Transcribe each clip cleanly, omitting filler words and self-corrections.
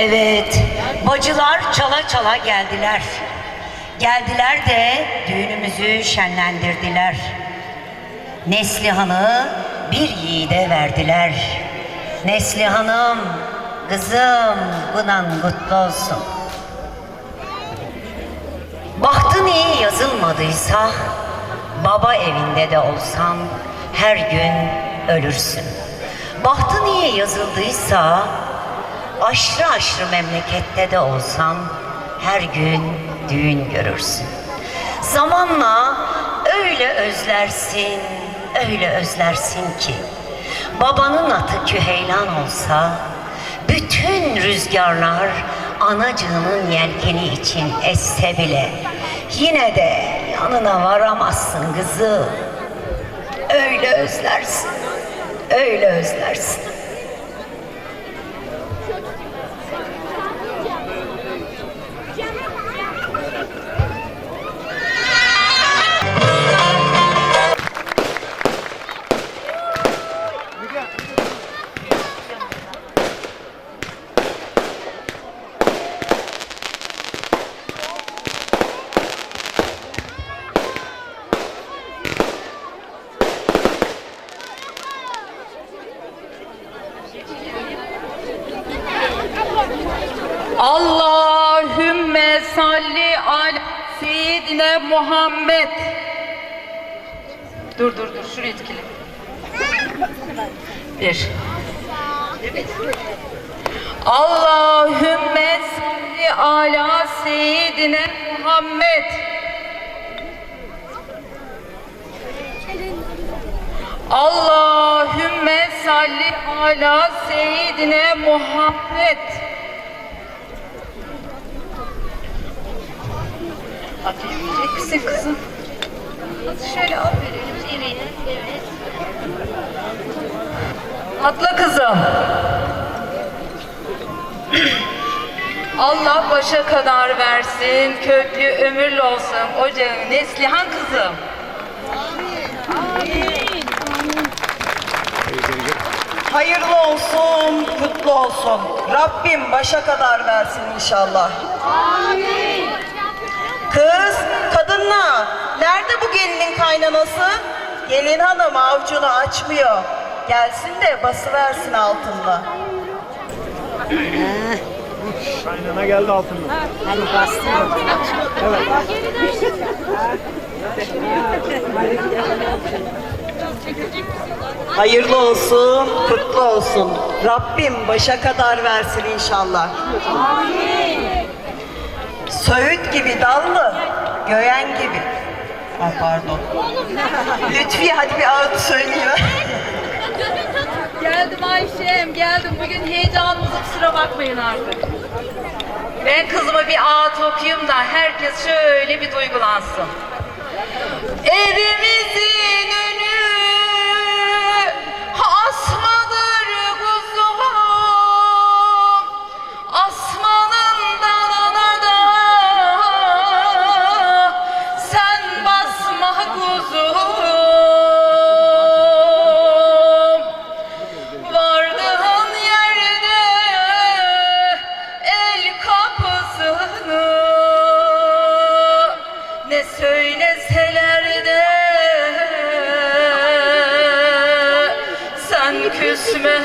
Evet, bacılar çala çala geldiler. Geldiler de düğünümüzü şenlendirdiler. Neslihan'ı bir yiğide verdiler. Neslihan'ım, kızım, bınan kutlu olsun. Bahtın iyi yazılmadıysa, baba evinde de olsan her gün ölürsün. Bahtın iyi yazıldıysa, aşrı aşrı memlekette de olsan her gün düğün görürsün. Zamanla öyle özlersin, öyle özlersin ki babanın atı Küheylan olsa bütün rüzgarlar anacığının yelkeni için esse bile yine de yanına varamazsın kızım. Öyle özlersin, öyle özlersin. Allahümme salli ala seyyidine Muhammed. Dur şuraya etkili. Bir. Allahümme salli ala seyyidine Muhammed. Allahümme salli ala seyyidine Muhammed. Atabilecek misin kızım? Hadi şöyle al verelim. Evet. Atla kızım. Allah başa kadar versin, köklü ömürlü olsun ocağın Neslihan kızım. Amin. Hayırlı olsun, kutlu olsun. Rabbim başa kadar versin inşallah. Amin. Kız, kadınla, nerede bu gelinin kaynanası? Gelin hanım avucunu açmıyor. Gelsin de basıversin altınla. Kaynana geldi altında. Hani bastı. Evet. Hayırlı olsun, kutlu olsun. Rabbim başa kadar versin inşallah. Amin. Söğüt gibi dallı, göğen gibi. Ay pardon. Lütfiye hadi bir ağıt söyleyiver. Geldim Ayşem, geldim. Bugün heyecanımıza kusura bakmayın artık. Ben kızıma bir ağıt okuyayım da herkes şöyle bir duygulansın. Evimizin önü asmadır kuzum, asmanın dalına da sen basma kuzum. Vardığın yerde el kapısını ne söyleseler de sen küsme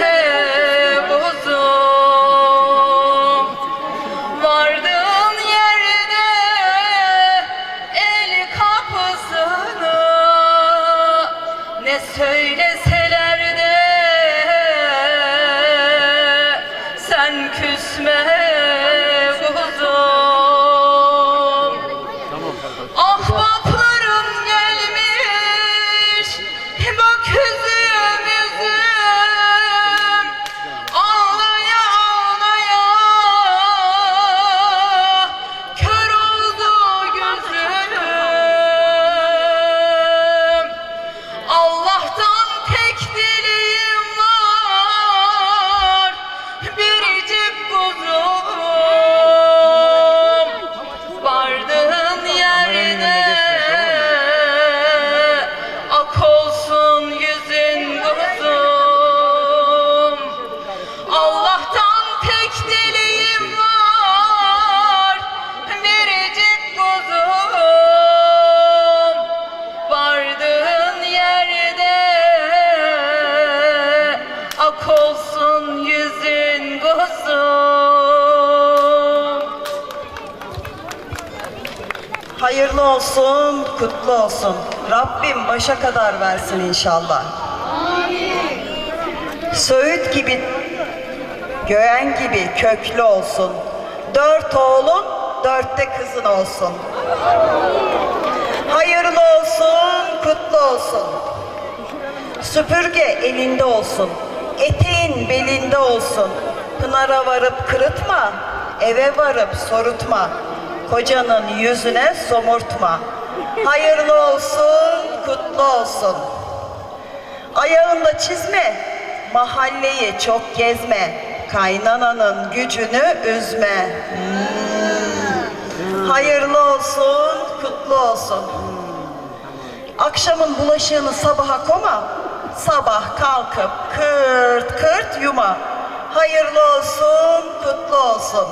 kuzum. Vardığın yerde el kapısını ne söyleseler de sen küsme kuzum. Ahbaplarım gelmiş bak üzüm üzüm, ağlaya ağlaya kör oldu gözüm. Allah'tan tek dileğim var, biricik kuzum. Hayırlı olsun, kutlu olsun. Rabbim başa kadar versin inşallah. Söğüt gibi, göğen gibi köklü olsun. 4 oğlun, 4'te kızın olsun. Hayırlı olsun, kutlu olsun. Süpürge elinde olsun. Eteğin belinde olsun. Pınara varıp kırıtma, eve varıp sorutma. Kocanın yüzüne somurtma. Hayırlı olsun, kutlu olsun. Ayağında çizme, mahalleyi çok gezme. Kaynananın gücünü üzme. Hayırlı olsun, kutlu olsun. Akşamın bulaşığını sabaha koma, sabah kalkıp kırt kırt yuma. Hayırlı olsun, kutlu olsun.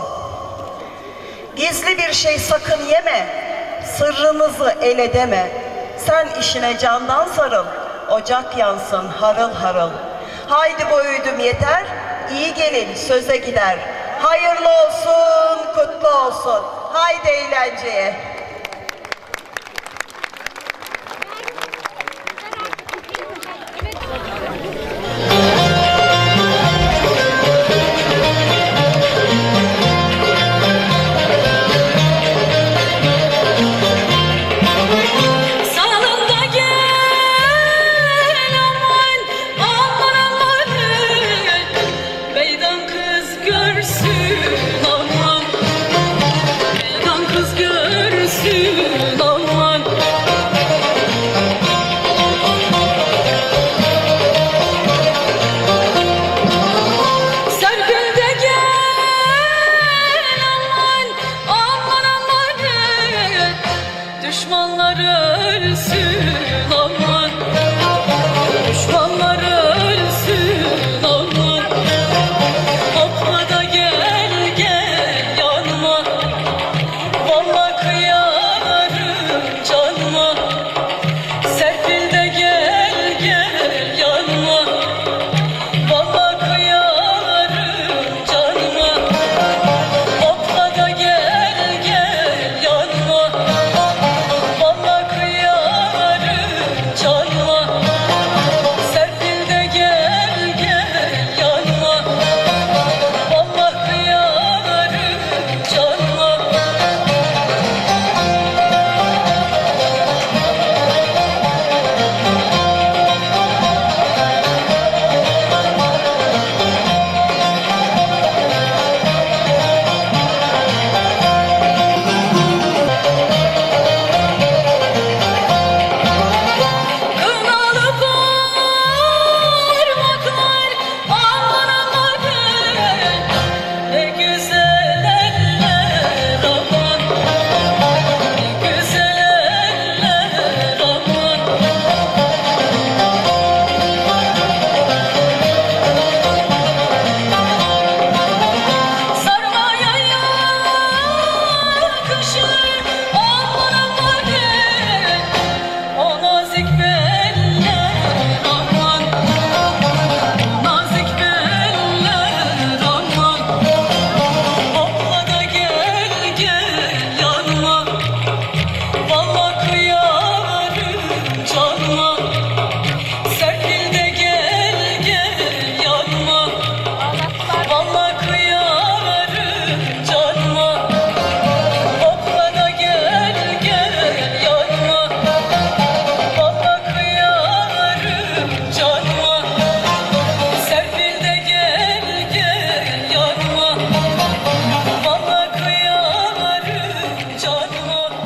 Gizli bir şey sakın yeme, sırrınızı el edeme. Sen işine candan sarıl, ocak yansın harıl harıl. Haydi boyuydum yeter, iyi gelin söze gider. Hayırlı olsun, kutlu olsun. Haydi eğlenceye.